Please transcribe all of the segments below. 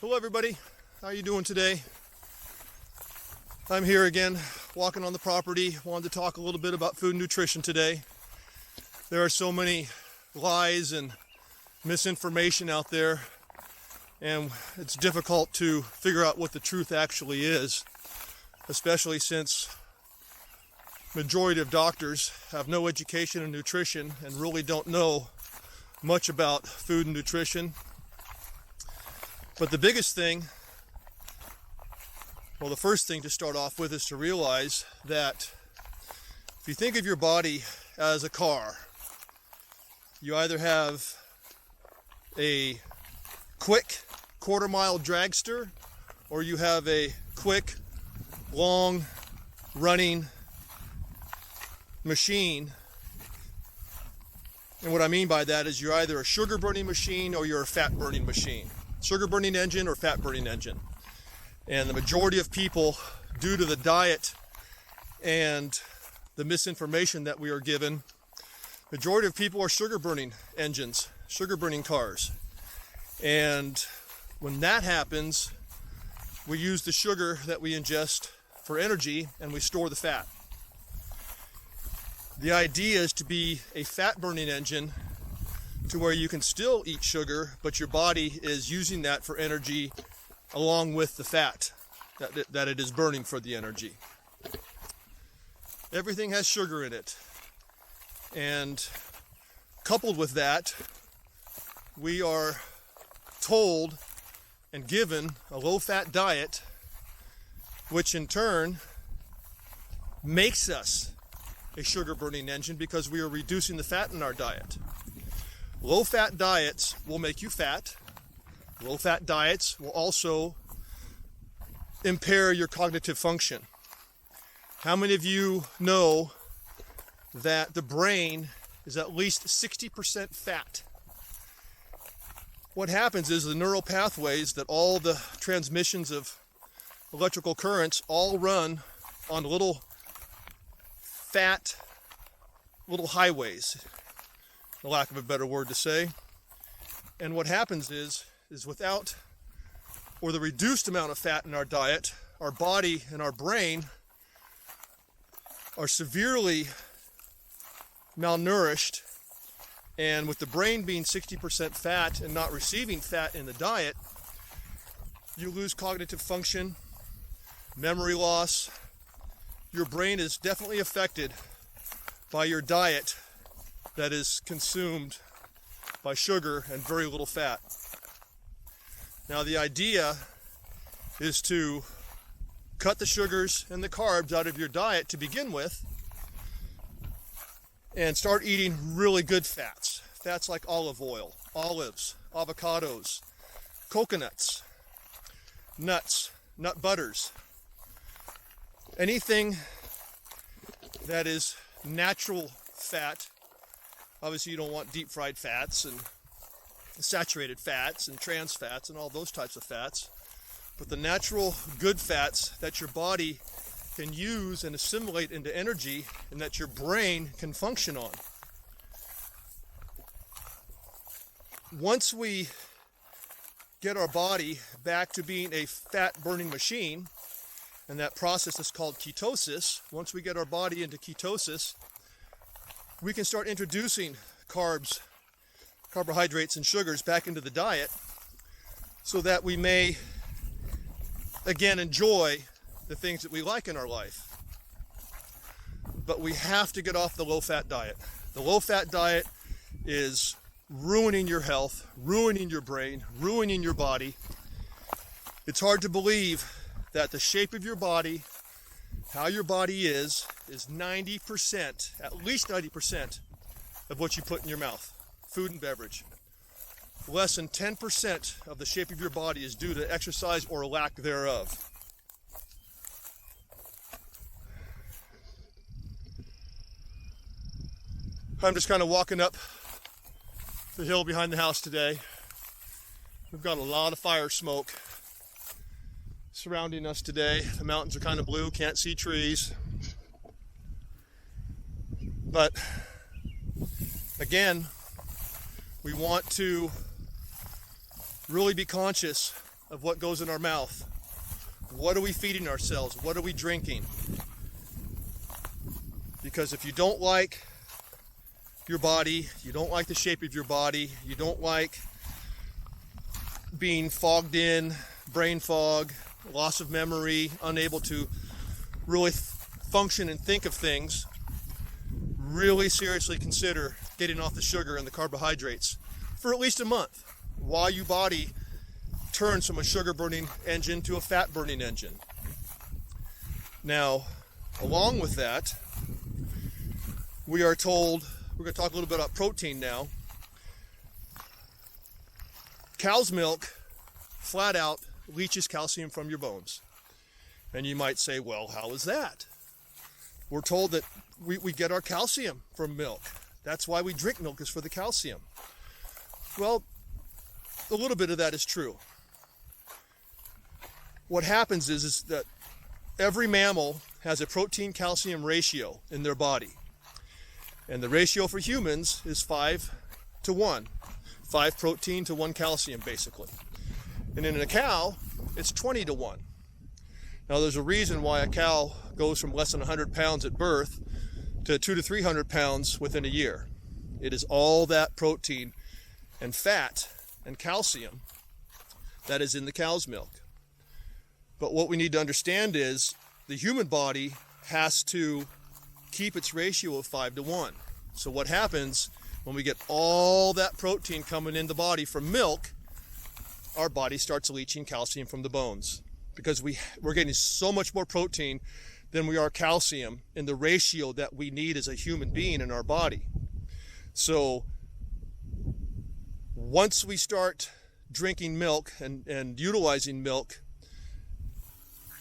Hello everybody, how are you doing today? I'm here again, walking on the property. Wanted to talk a little bit about food and nutrition today. There are so many lies and misinformation out there, and it's difficult to figure out what the truth actually is, especially since majority of doctors have no education in nutrition and really don't know much about food and nutrition. But the biggest thing, well, the first thing to start off with is to realize that if you think of your body as a car, you either have a quick quarter-mile dragster or you have a quick, long running machine. And what I mean by that is you're either a sugar burning machine or you're a fat burning machine. Sugar burning engine or fat burning engine. And the majority of people, due to the diet and the misinformation that we are given, majority of people are sugar burning engines, sugar burning cars. And when that happens, we use the sugar that we ingest for energy and we store the fat. The idea is to be a fat burning engine to where you can still eat sugar, but your body is using that for energy along with the fat that it is burning for the energy. Everything has sugar in it. And coupled with that, we are told and given a low-fat diet, which in turn makes us a sugar-burning engine because we are reducing the fat in our diet. Low-fat diets will make you fat. Low-fat diets will also impair your cognitive function. How many of you know that the brain is at least 60% fat? What happens is the neural pathways, that all the transmissions of electrical currents all run on little fat, little highways, for lack of a better word to say. And what happens is without, or the reduced amount of fat in our diet, our body and our brain are severely malnourished. And with the brain being 60% fat and not receiving fat in the diet, you lose cognitive function, memory loss. Your brain is definitely affected by your diet that is consumed by sugar and very little fat. Now the idea is to cut the sugars and the carbs out of your diet to begin with and start eating really good fats. Fats like olive oil, olives, avocados, coconuts, nuts, nut butters. Anything that is natural fat. Obviously, you don't want deep fried fats and saturated fats and trans fats and all those types of fats. But the natural good fats that your body can use and assimilate into energy and that your brain can function on. Once we get our body back to being a fat burning machine, and that process is called ketosis, once we get our body into ketosis, we can start introducing carbs, carbohydrates, and sugars back into the diet so that we may, again, enjoy the things that we like in our life. But we have to get off the low-fat diet. The low-fat diet is ruining your health, ruining your brain, ruining your body. It's hard to believe that the shape of your body, how your body is 90%, at least 90% of what you put in your mouth, food and beverage. Less than 10% of the shape of your body is due to exercise or lack thereof. I'm just kind of walking up the hill behind the house today. We've got a lot of fire smoke surrounding us today. The mountains are kind of blue, can't see trees. But again, we want to really be conscious of what goes in our mouth. What are we feeding ourselves? What are we drinking? Because if you don't like your body, you don't like the shape of your body, you don't like being fogged in, brain fog, loss of memory, unable to really function and think of things, really seriously consider getting off the sugar and the carbohydrates for at least a month while your body turns from a sugar burning engine to a fat burning engine. Now, along with that, we are told, we're going to talk a little bit about protein now. Cow's milk flat out leaches calcium from your bones. And you might say, well, how is that? We're told that we get our calcium from milk. That's why we drink milk, is for the calcium. Well, a little bit of that is true. What happens is that every mammal has a protein-calcium ratio in their body. And the ratio for humans is 5 to 1. 5 protein to 1 calcium, basically. And in a cow, it's 20 to 1. Now, there's a reason why a cow goes from less than 100 pounds at birth to 200 to 300 pounds within a year. It is all that protein and fat and calcium that is in the cow's milk. But what we need to understand is the human body has to keep its ratio of 5 to 1. So what happens when we get all that protein coming in the body from milk, our body starts leaching calcium from the bones, because we're getting so much more protein than we are calcium in the ratio that we need as a human being in our body. So once we start drinking milk and utilizing milk,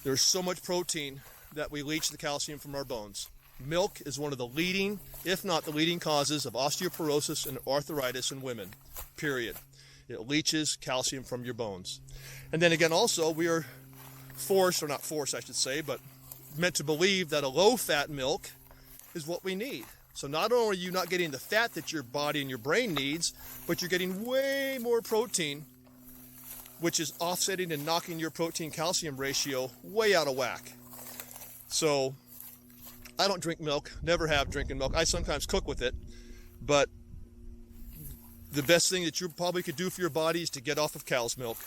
there's so much protein that we leach the calcium from our bones. Milk is one of the leading, if not the leading, causes of osteoporosis and arthritis in women, period. It leaches calcium from your bones. And then again, also, we are forced, or not forced, I should say, but meant to believe that a low-fat milk is what we need. So not only are you not getting the fat that your body and your brain needs, but you're getting way more protein, which is offsetting and knocking your protein-calcium ratio way out of whack. So I don't drink milk, never have drinking milk. I sometimes cook with it, but the best thing that you probably could do for your body is to get off of cow's milk.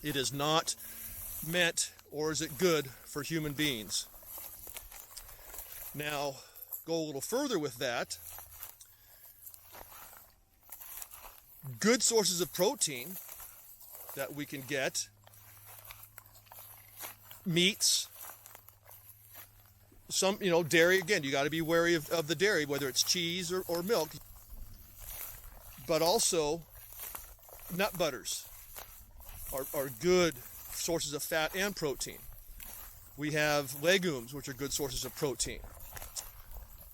It is not meant, or is it good, for human beings. Now, go a little further with that. Good sources of protein that we can get: meats, some, dairy. Again, you got to be wary of the dairy, whether it's cheese or milk, but also nut butters are good sources of fat and protein. We have legumes, which are good sources of protein.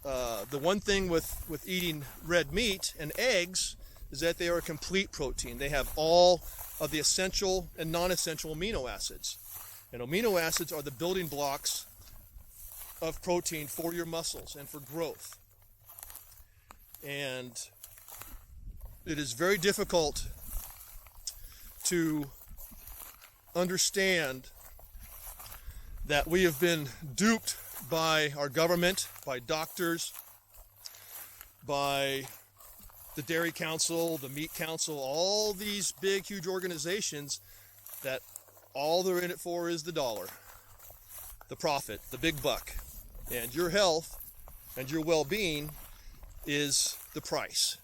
The one thing with eating red meat and eggs is that they are a complete protein. They have all of the essential and non-essential amino acids. And amino acids are the building blocks of protein for your muscles and for growth. And it is very difficult to understand that we have been duped by our government, by doctors, by the Dairy Council, the Meat Council, all these big, huge organizations that all they're in it for is the dollar, the profit, the big buck. And your health and your well-being is the price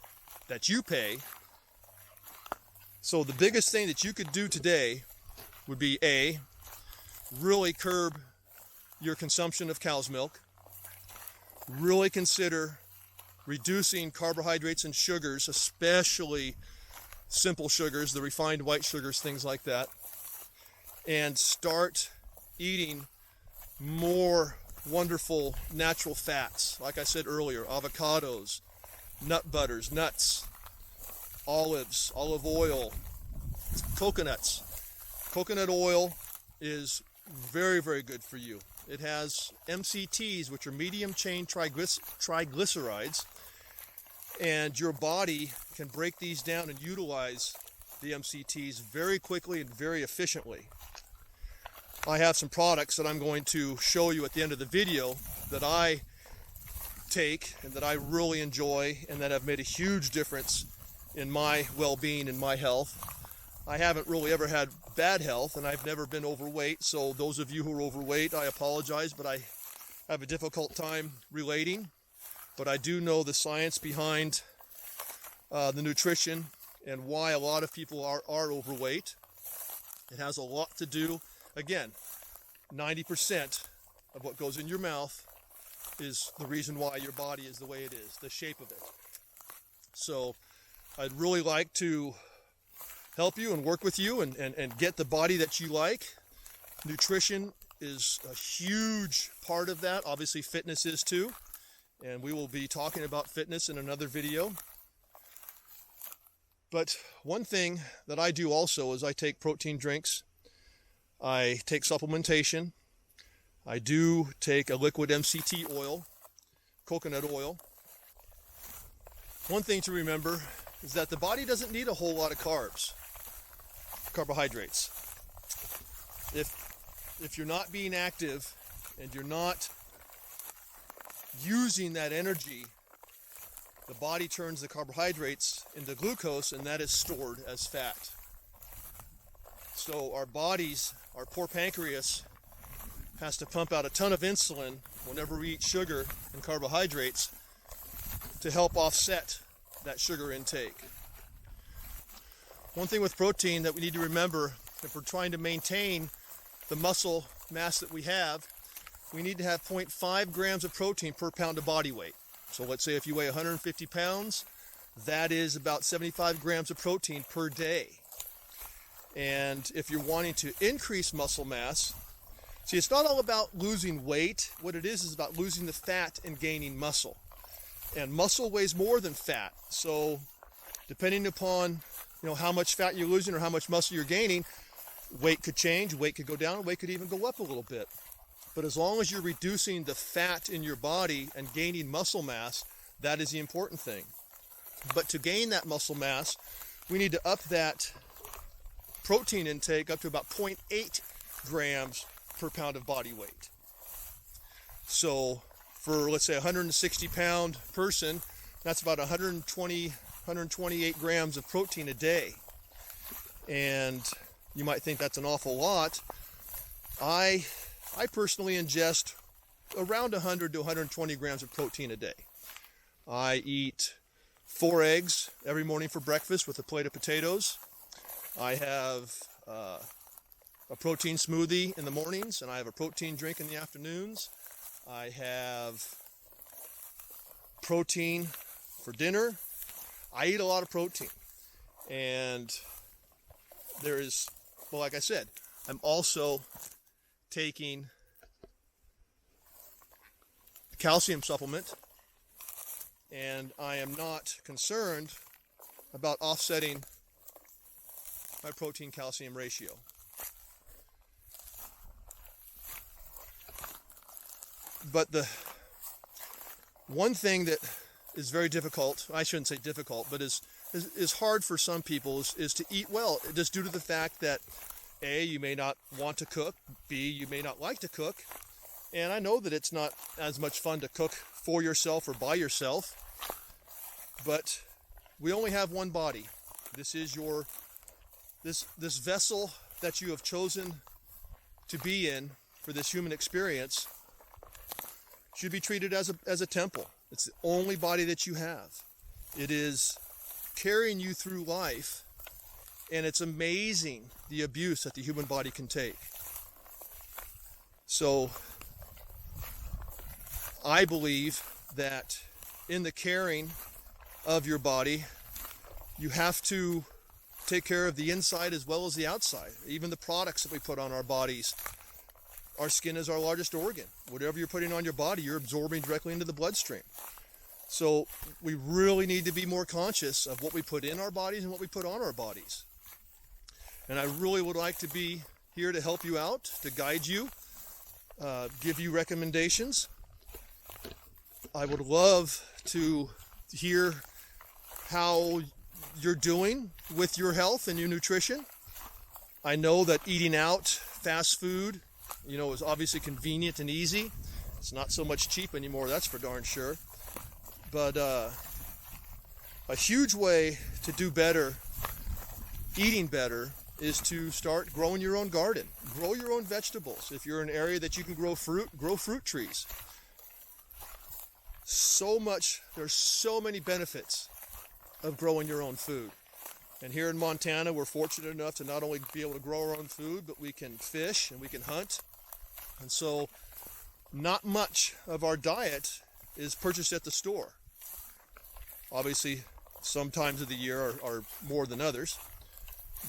that you pay. So the biggest thing that you could do today would be A, really curb your consumption of cow's milk. Really consider reducing carbohydrates and sugars, especially simple sugars, the refined white sugars, things like that. And start eating more wonderful natural fats. Like I said earlier, avocados, nut butters, nuts, olives, olive oil, coconuts. Coconut oil is very, very good for you. It has MCTs, which are medium chain triglycerides, and your body can break these down and utilize the MCTs very quickly and very efficiently. I have some products that I'm going to show you at the end of the video that I take and that I really enjoy and that have made a huge difference in my well-being and my health. I haven't really ever had bad health, and I've never been overweight, so those of you who are overweight, I apologize, but I have a difficult time relating. But I do know the science behind the nutrition and why a lot of people are overweight. It has a lot to do, again, 90% of what goes in your mouth is the reason why your body is the way it is, the shape of it. So I'd really like to help you and work with you and get the body that you like. Nutrition is a huge part of that. Obviously fitness is too, and we will be talking about fitness in another video. But one thing that I do also is I take protein drinks, I take supplementation, I do take a liquid MCT oil, coconut oil. One thing to remember is that the body doesn't need a whole lot of carbohydrates. If you're not being active and you're not using that energy, the body turns the carbohydrates into glucose, and that is stored as fat. So our bodies, our poor pancreas, has to pump out a ton of insulin whenever we eat sugar and carbohydrates to help offset that sugar intake. One thing with protein that we need to remember, if we're trying to maintain the muscle mass that we have, we need to have 0.5 grams of protein per pound of body weight. So let's say if you weigh 150 pounds, that is about 75 grams of protein per day. And if you're wanting to increase muscle mass, see, it's not all about losing weight. What it is about losing the fat and gaining muscle. And muscle weighs more than fat. So depending upon how much fat you're losing or how much muscle you're gaining, weight could change, weight could go down, weight could even go up a little bit. But as long as you're reducing the fat in your body and gaining muscle mass, that is the important thing. But to gain that muscle mass, we need to up that protein intake up to about 0.8 grams per pound of body weight. So for, let's say, a 160 pound person, that's about 128 grams of protein a day. And you might think that's an awful lot. I personally ingest around 100 to 120 grams of protein a day. I eat 4 eggs every morning for breakfast with a plate of potatoes. I have a protein smoothie in the mornings, and I have a protein drink in the afternoons. I have protein for dinner. I eat a lot of protein. And there is, well, like I said, I'm also taking a calcium supplement, and I am not concerned about offsetting my protein calcium ratio. But the one thing that is very difficult, I shouldn't say difficult, but is hard for some people is to eat well, just due to the fact that A, you may not want to cook, B, you may not like to cook, and I know that it's not as much fun to cook for yourself or by yourself, but we only have one body. This is this vessel that you have chosen to be in for this human experience should be treated as a temple. It's the only body that you have. It is carrying you through life, and it's amazing the abuse that the human body can take. So I believe that in the caring of your body, you have to take care of the inside as well as the outside. Even the products that we put on our bodies. Our skin is our largest organ. Whatever you're putting on your body, you're absorbing directly into the bloodstream. So we really need to be more conscious of what we put in our bodies and what we put on our bodies. And I really would like to be here to help you out, to guide you, give you recommendations. I would love to hear how you're doing with your health and your nutrition. I know that eating out, fast food, is obviously convenient and easy. It's not so much cheap anymore, that's for darn sure. But a huge way to do better, eating better, is to start growing your own garden. Grow your own vegetables. If you're in an area that you can grow fruit trees. There's so many benefits of growing your own food. And here in Montana, we're fortunate enough to not only be able to grow our own food, but we can fish and we can hunt. And so not much of our diet is purchased at the store. Obviously, some times of the year are more than others.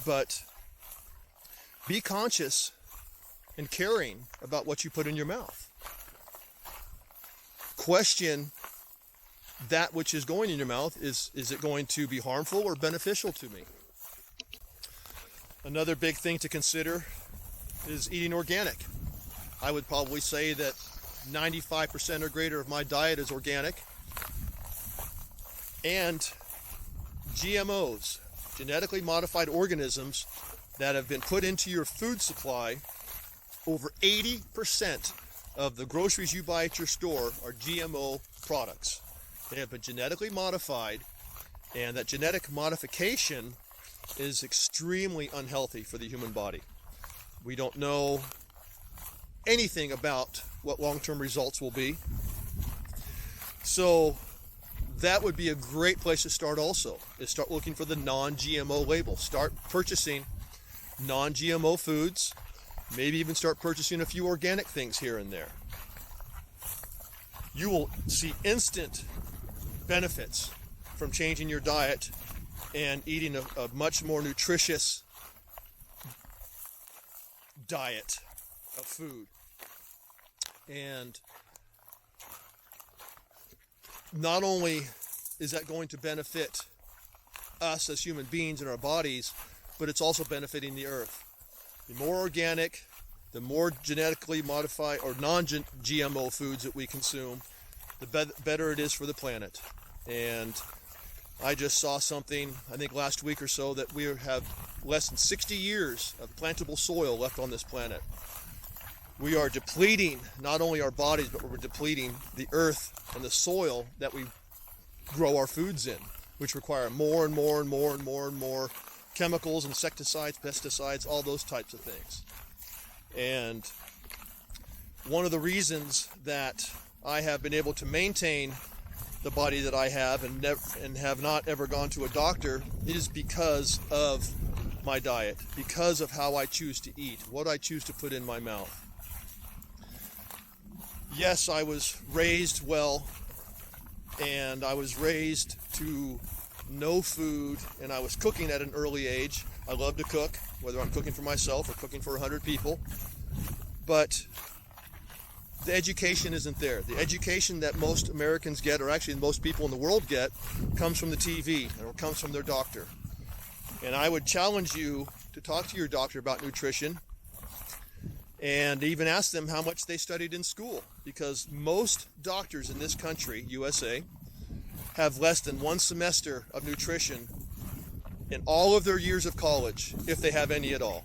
But be conscious and caring about what you put in your mouth. Question that which is going in your mouth. Is it going to be harmful or beneficial to me? Another big thing to consider is eating organic. I would probably say that 95% or greater of my diet is organic. And GMOs, genetically modified organisms that have been put into your food supply, over 80% of the groceries you buy at your store are GMO products. They have been genetically modified, and that genetic modification is extremely unhealthy for the human body. We don't know anything about what long-term results will be. So that would be a great place to start also, is start looking for the non-GMO label. Start purchasing non-GMO foods, maybe even start purchasing a few organic things here and there. You will see instant benefits from changing your diet and eating a much more nutritious diet of food. And not only is that going to benefit us as human beings and our bodies, but it's also benefiting the earth. The more organic, the more genetically modified or non-GMO foods that we consume, the better it is for the planet. And I just saw something, I think last week or so, that we have less than 60 years of plantable soil left on this planet. We are depleting not only our bodies, but we're depleting the earth and the soil that we grow our foods in, which require more and more and more and more and more chemicals, insecticides, pesticides, all those types of things. And one of the reasons that I have been able to maintain the body that I have and have not ever gone to a doctor is because of my diet, because of how I choose to eat, what I choose to put in my mouth. Yes, I was raised well, and I was raised to know food, and I was cooking at an early age. I love to cook, whether I'm cooking for myself or cooking for 100 people. But the education isn't there. The education that most Americans get, or actually most people in the world get, comes from the TV or comes from their doctor. And I would challenge you to talk to your doctor about nutrition and even ask them how much they studied in school, because most doctors in this country, USA, have less than one semester of nutrition in all of their years of college, if they have any at all.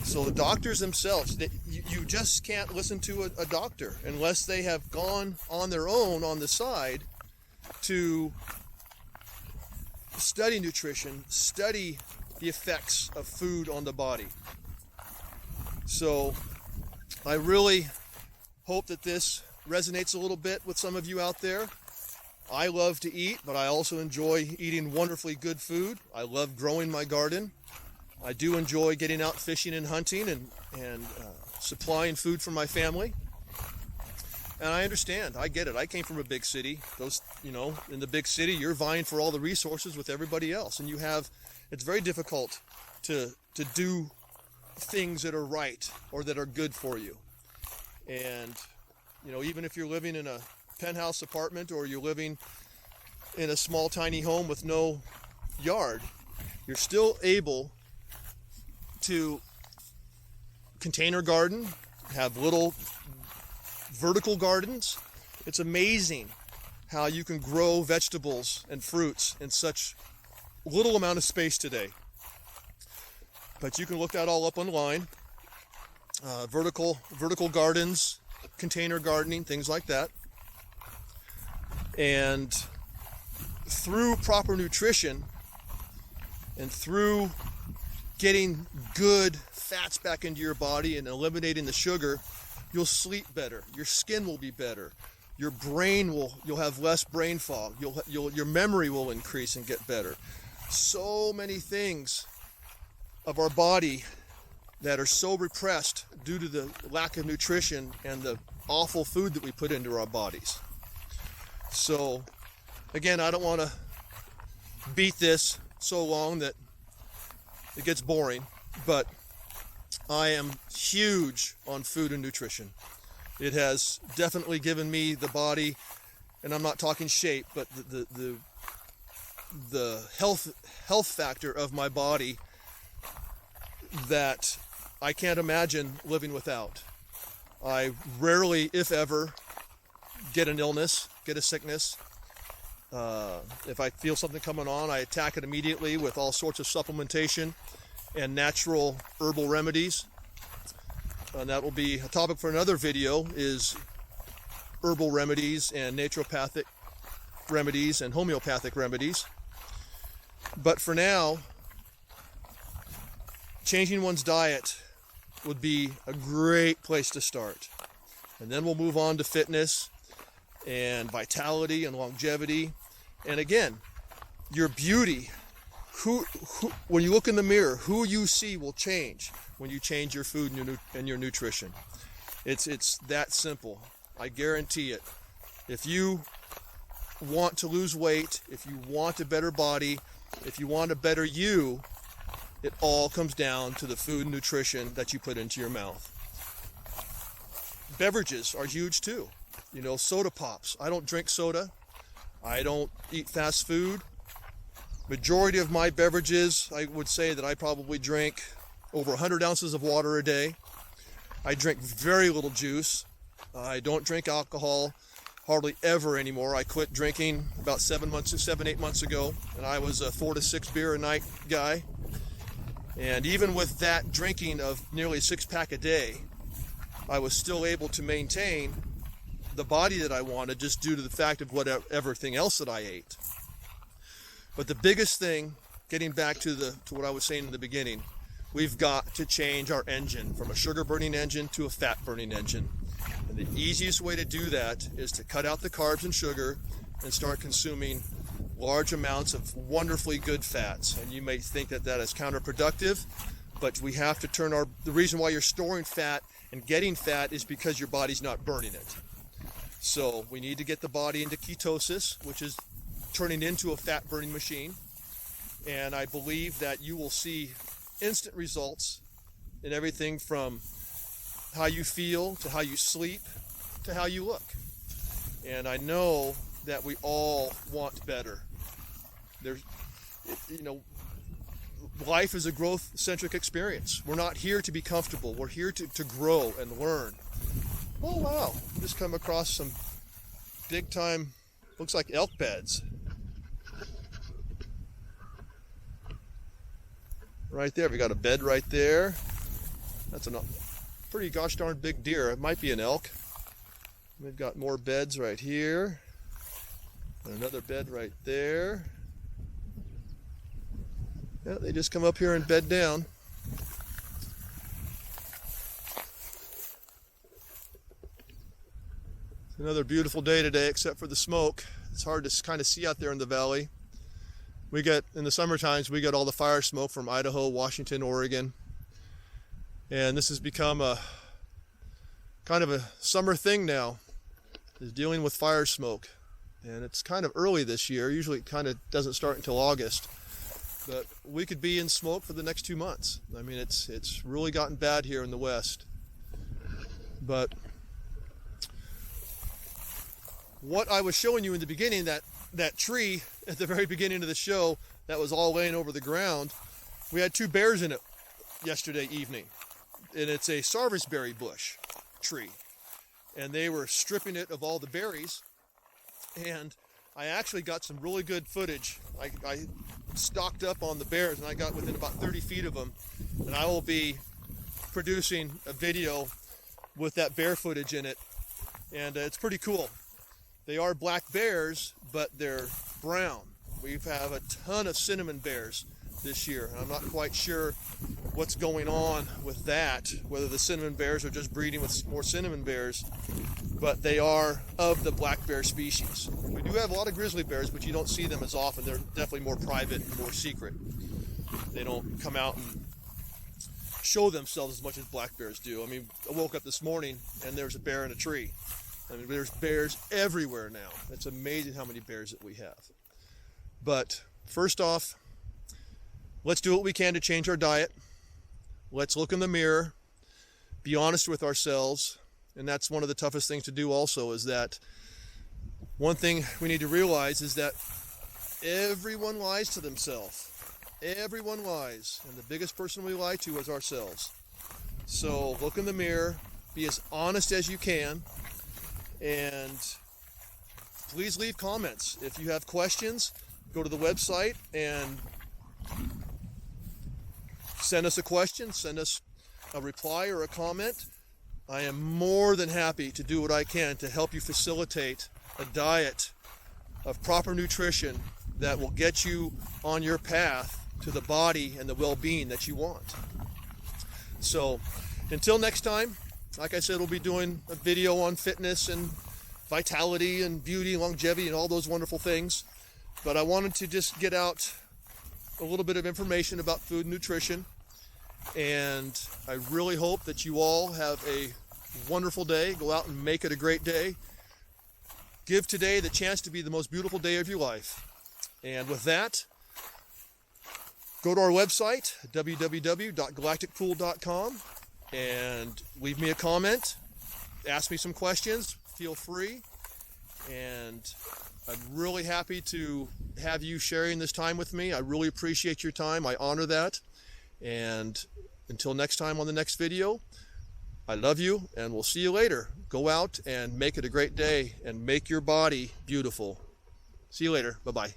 So the doctors themselves, you just can't listen to a doctor unless they have gone on their own on the side to study nutrition, study the effects of food on the body. So I really hope that this resonates a little bit with some of you out there. I love to eat, but I also enjoy eating wonderfully good food. I love growing my garden. I do enjoy getting out fishing and hunting and supplying food for my family. And I understand. I get it. I came from a big city. In the big city, you're vying for all the resources with everybody else, and it's very difficult to do things that are right or that are good for you. And even if you're living in a penthouse apartment or you're living in a small tiny home with no yard, you're still able to container garden, have little vertical gardens. It's amazing how you can grow vegetables and fruits in such little amount of space today. But you can look that all up online. Vertical gardens, container gardening, things like that. And through proper nutrition and through getting good fats back into your body and eliminating the sugar, you'll sleep better. Your skin will be better. Your brain you'll have less brain fog. Your memory will increase and get better. So many things of our body that are so repressed due to the lack of nutrition and the awful food that we put into our bodies. So again, I don't want to beat this so long that it gets boring, but I am huge on food and nutrition. It has definitely given me the body, and I'm not talking shape, but the health factor of my body that I can't imagine living without. I rarely, if ever, get an illness, get a sickness. If I feel something coming on, I attack it immediately with all sorts of supplementation and natural herbal remedies. And that will be a topic for another video, is herbal remedies and naturopathic remedies and homeopathic remedies. But for now, changing one's diet would be a great place to start. And then we'll move on to fitness and vitality and longevity. And again, your beauty, when you look in the mirror, who you see will change when you change your food and your nutrition. It's that simple. I guarantee it. If you want to lose weight, if you want a better body, if you want a better you, it all comes down to the food and nutrition that you put into your mouth. Beverages are huge too. You know, soda pops. I don't drink soda. I don't eat fast food. Majority of my beverages, I would say that I probably drink over 100 ounces of water a day. I drink very little juice. I don't drink alcohol hardly ever anymore. I quit drinking about 7, 8 months ago, and I was a 4 to 6 beer a night guy. And even with that drinking of nearly a 6-pack a day, I was still able to maintain the body that I wanted just due to the fact of everything else that I ate. But the biggest thing, getting back to what I was saying in the beginning, we've got to change our engine from a sugar burning engine to a fat burning engine. And the easiest way to do that is to cut out the carbs and sugar and start consuming large amounts of wonderfully good fats. And you may think that that is counterproductive, but we have to turn the reason why you're storing fat and getting fat is because your body's not burning it. So we need to get the body into ketosis, which is turning into a fat burning machine. And I believe that you will see instant results in everything from how you feel to how you sleep to how you look. And I know that we all want better. Life is a growth-centric experience. We're not here to be comfortable. We're here to grow and learn. Oh wow, just come across some big time, looks like elk beds. Right there, we got a bed right there. That's a pretty gosh darn big deer. It might be an elk. We've got more beds right here. And another bed right there. Yeah, they just come up here and bed down. It's another beautiful day today, except for the smoke. It's hard to kind of see out there in the valley. In the summer times, we get all the fire smoke from Idaho, Washington, Oregon. And this has become a kind of a summer thing now, is dealing with fire smoke. And it's kind of early this year. Usually it kind of doesn't start until August. But we could be in smoke for the next 2 months. I mean, it's really gotten bad here in the West. But what I was showing you in the beginning, that tree at the very beginning of the show that was all laying over the ground, we had 2 bears in it yesterday evening. And it's a sarvisberry bush tree. And they were stripping it of all the berries. And I actually got some really good footage. I stocked up on the bears, and I got within about 30 feet of them, and I will be producing a video with that bear footage in it, and it's pretty cool. They are black bears, but they're brown. We have a ton of cinnamon bears this year, and I'm not quite sure what's going on with that, whether the cinnamon bears are just breeding with more cinnamon bears, but they are of the black bear species. We do have a lot of grizzly bears, but you don't see them as often. They're definitely more private and more secret. They don't come out and show themselves as much as black bears do. I mean, I woke up this morning and there's a bear in a tree. I mean, there's bears everywhere now. It's amazing how many bears that we have. But first off, let's do what we can to change our diet. Let's look in the mirror, be honest with ourselves, and that's one of the toughest things to do also, is that one thing we need to realize is that everyone lies to themselves. Everyone lies, and the biggest person we lie to is ourselves. So look in the mirror, be as honest as you can, and please leave comments. If you have questions, go to the website and send us a question, send us a reply or a comment. I am more than happy to do what I can to help you facilitate a diet of proper nutrition that will get you on your path to the body and the well-being that you want. So until next time, like I said, we'll be doing a video on fitness and vitality and beauty, longevity, and all those wonderful things. But I wanted to just get out a little bit of information about food and nutrition. And I really hope that you all have a wonderful day. Go out and make it a great day. Give today the chance to be the most beautiful day of your life. And with that, go to our website, www.galacticpool.com, and leave me a comment. Ask me some questions. Feel free. And I'm really happy to have you sharing this time with me. I really appreciate your time. I honor that. And until next time on the next video, I love you, and we'll see you later. Go out and make it a great day and make your body beautiful. See you later. Bye-bye.